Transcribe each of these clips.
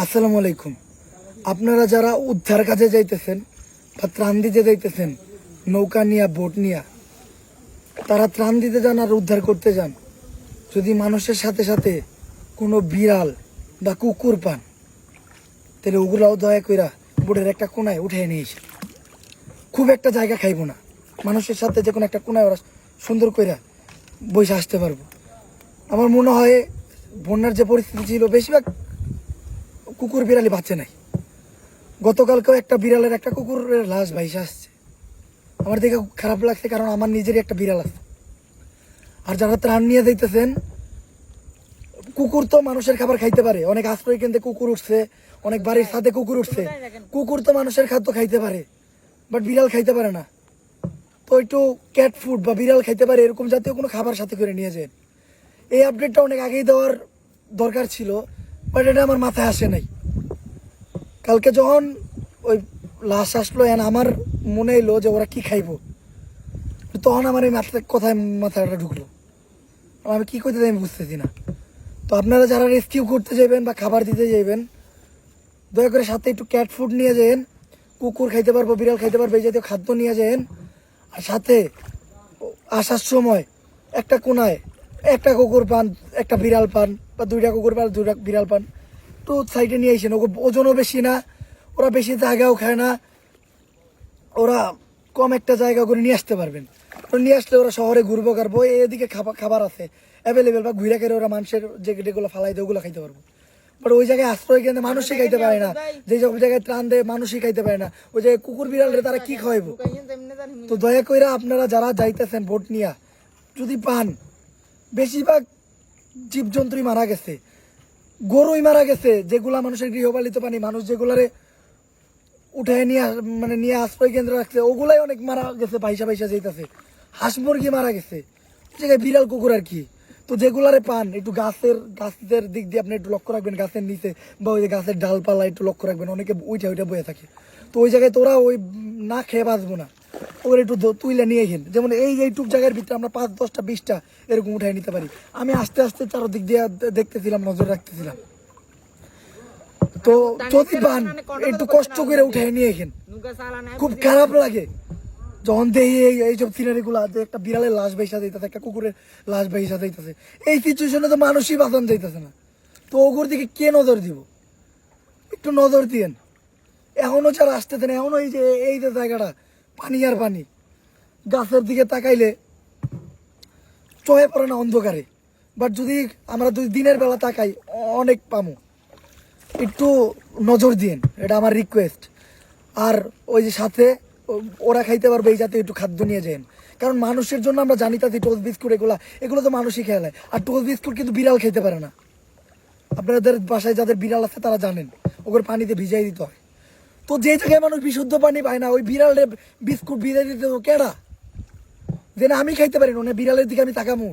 আসসালামু আলাইকুম। আপনারা যারা উদ্ধার কাজে যাইতেছেন বা ত্রাণ দিতে যাইতেছেন নৌকা নিয়া বোট নিয়া, তারা ত্রাণ দিতে যান আর উদ্ধার করতে যান, যদি মানুষের সাথে সাথে কোনো বিড়াল বা কুকুর পান, তাহলে ওগুলাও দয়া কইরা বোটের একটা কোনায় উঠে নিয়ে এসে, খুব একটা জায়গা খাইব না, মানুষের সাথে যে কোনো একটা কোনায় ওরা সুন্দর কইরা বসে আসতে পারবো। আমার মনে হয় বন্যার যে পরিস্থিতি ছিল, বেশিরভাগ কুকুর বিড়ালি বাঁচে নাই। গতকালকেও একটা বিড়ালের একটা কুকুরের লাশ ভাইসে আসছে। আমার দেখে খুব খারাপ লাগছে, কারণ আমার নিজেরই একটা বিড়াল আছে। আর যারা ত্রাণ নিয়ে যাইতেছেন, কুকুর তো মানুষের খাবার খাইতে পারে, অনেক আশ্রয় কেন্দ্রে কুকুর উঠছে, অনেক বাড়ির ছাদে কুকুর উঠছে, কুকুর তো মানুষের খাদ্য খাইতে পারে, বাট বিড়াল খাইতে পারে না। তো একটু ক্যাট ফুড বা বিড়াল খাইতে পারে এরকম জাতীয় কোনো খাবার সাথে করে নিয়ে যান। এই আপডেটটা অনেক আগেই দেওয়ার দরকার ছিল, বাট এটা আমার মাথায় আসে নাই। কালকে যখন ওই লাশ আসলো, আমার মনে এলো যে ওরা কি খাইবো, তখন আমার এই মাথাটা ঢুকলো। আমি কি করতে আমি বুঝতেছি না। তো আপনারা যারা রেস্কিউ করতে যাবেন বা খাবার দিতে যাবেন, দয়া করে সাথে একটু ক্যাট ফুড নিয়ে যান। কুকুর খাইতে পারবো, বিড়াল খাইতে পারবো, এই জাতীয় খাদ্য নিয়ে যান। আর সাথে আসার সময় একটা কোনায় একটা কুকুর পান, একটা বিড়াল পান, বা দুইটা কুকুর পান, দুইটা বিড়াল পান, তো সাইডে নিয়ে আসেন। ওজনও বেশি না, ওরা বেশি জায়গাও খায় না, ওরা কম একটা জায়গা করে নিয়ে আসতে পারবেন। নিয়ে আসলে ওরা শহরে ঘুরবো কারবো, এদিকে খাবার আছে অ্যাভেলেবেল, বা ঘুরে খেলে ওরা মানুষের যেগুলো ফালাই দেয় ওগুলো খাইতে পারবো। বাট ওই জায়গায় আশ্রয় কেন্দ্রে মানুষই খাইতে পারে না, যে সব জায়গায় ত্রাণ দেয় মানুষই খাইতে পারে না, ওই জায়গায় কুকুর বিড়ালে তারা কি খাওয়াইবো? তো দয়া করে আপনারা যারা যাইতেছেন বোট নিয়া, যদি পান, বেশিরভাগ জীবজন্তুই মারা গেছে, গরুই মারা গেছে, যেগুলা মানুষের গৃহপালিত প্রাণী, মানুষ যেগুলারে উঠায় নিয়ে আশ্রয় কেন্দ্র রাখছে, ওগুলাই অনেক মারা গেছে, পয়সা যাইতেছে। হাঁস মুরগি মারা গেছে, জায়গায় বিড়াল কুকুর আর কি। তো যেগুলারে পান, একটু গাছের দিক দিয়ে আপনি একটু লক্ষ্য রাখবেন, গাছের নিচে বা ওই যে গাছের ডালপালা একটু লক্ষ্য রাখবেন, অনেকে ওইটা বয়ে থাকে। তো ওই জায়গায় তোরা ওই না খেয়ে বাঁচবো না, ওরা একটু তুইলে নিয়ে খেন। যেমন এইটুক জায়গার ভিতরে আমরা 5, 10টা 20টা এরকম উঠাই নিতে পারি। আমি আস্তে আস্তে চারদিক দিয়ে দেখতেছিলাম, নজর রাখতেছিলাম। তো যদি পান, একটু কষ্ট করে উঠে নিয়ে এখান। খুব খারাপ লাগে যখন দেখি এইসব সিনারি গুলা, একটা বিড়ালের লাশ ভেসা যাইতেছে, একটা কুকুরের লাশ ভেসা যাইতেছে। এই সিচুয়েশনে তো মানুষই বাঁচান যাইতেছে না, তো ওগুর দিকে কে নজর দিব? একটু নজর দিয়েন। এখনো যারা আসতেছেন, এখনো এই যে জায়গাটা পানি আর পানি, গাছের দিকে তাকাইলে চোখে পড়ে না অন্ধকারে, বাট যদি আমরা দিনের বেলা তাকাই অনেক পামো। একটু নজর দিন, এটা আমার রিকোয়েস্ট। আর ওই যে সাথে ওরা খাইতে পারবে এই জাতীয় একটু খাদ্য নিয়ে যান, কারণ মানুষের জন্য আমরা জানি তাতে টোস্ট বিস্কুট এগুলো তো মানুষই খেয়ে নেয়। আর টোস্ট বিস্কুট কিন্তু বিড়াল খেতে পারে না। আপনাদের বাসায় যাদের বিড়াল আছে তারা জানেন, ওগুলো পানিতে ভিজাই দিতে হয়। তো যে জায়গায় মানুষ বিশুদ্ধ পানি পায় না, ওই বিড়ালের বিস্কুট ভিজাই দিতে কেডা? যে না আমি খাইতে পারি না, বিড়ালের দিকে আমি তাকামু?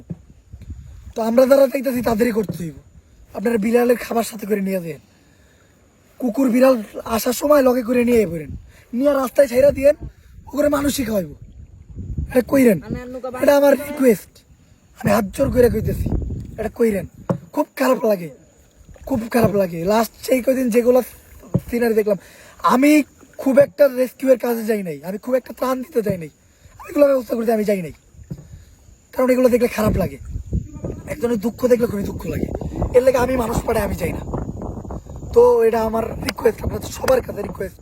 তো আমরা যারা চাইতেছি তাদেরই করতে হইব। আপনারা বিড়ালের খাবার সাথে করে নিয়ে যান। কুকুর বিড়াল আসার সময় লগে করে নিয়ে পড়েন, নিয়ে রাস্তায় ছাইরা দিয়েন, ওগুলো মানুষই খাওয়াইব। এটা কইরেন, এটা আমার রিকোয়েস্ট, আমি হাত জোর করে কইতেছি, এটা কইরেন। খুব খারাপ লাগে, খুব খারাপ লাগে। লাস্ট সেই কদিন যেগুলো সিনারি দেখলাম, আমি খুব একটা রেস্কিউয়ের কাজে যাই নাই, আমি খুব একটা ত্রাণ দিতে যাই নাই, এগুলো ব্যবস্থা করতে আমি যাই নাই, কারণ এগুলো দেখলে খারাপ লাগে। একজনের দুঃখ দেখলে খুবই দুঃখ লাগে, এর লেগে আমি মানুষ পাড়ে আমি যাই না। তো এটা আমার রিকোয়েস্ট, আপনাদের সবার কাছে রিকোয়েস্ট,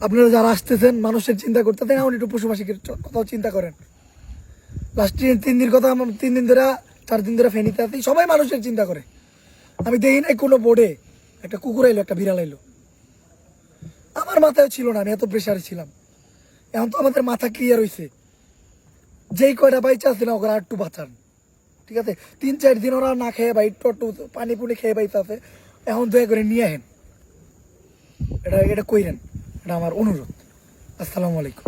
আপনারা যারা আসতেছেন মানুষের চিন্তা করতেছেন, এমন একটু পশু পাখির কথাও চিন্তা করেন। লাস্ট 3 দিন কথা, 3 দিন ধরে 4 দিন ধরে ফেনীতে আছি, সবাই মানুষের চিন্তা করে। আমি দেখি নাই কোনো বোর্ডে একটা কুকুর এলো, একটা বিড়াল এলো, আমার মাথায় ছিল না, আমি এত প্রেশারে ছিলাম। এখন তো আমাদের মাথা ক্লিয়ার হয়েছে, যেই কয়টা বাইচা আছে না ওরা একটু বাঁচান, ঠিক আছে? 3-4 দিন ওরা না খেয়ে বা একটু পানি পুনি খেয়ে বাইতে আছে, এখন দয়া করে নিয়ে আহেন, এটা কইরেন, এটা আমার অনুরোধ। আসসালামু আলাইকুম।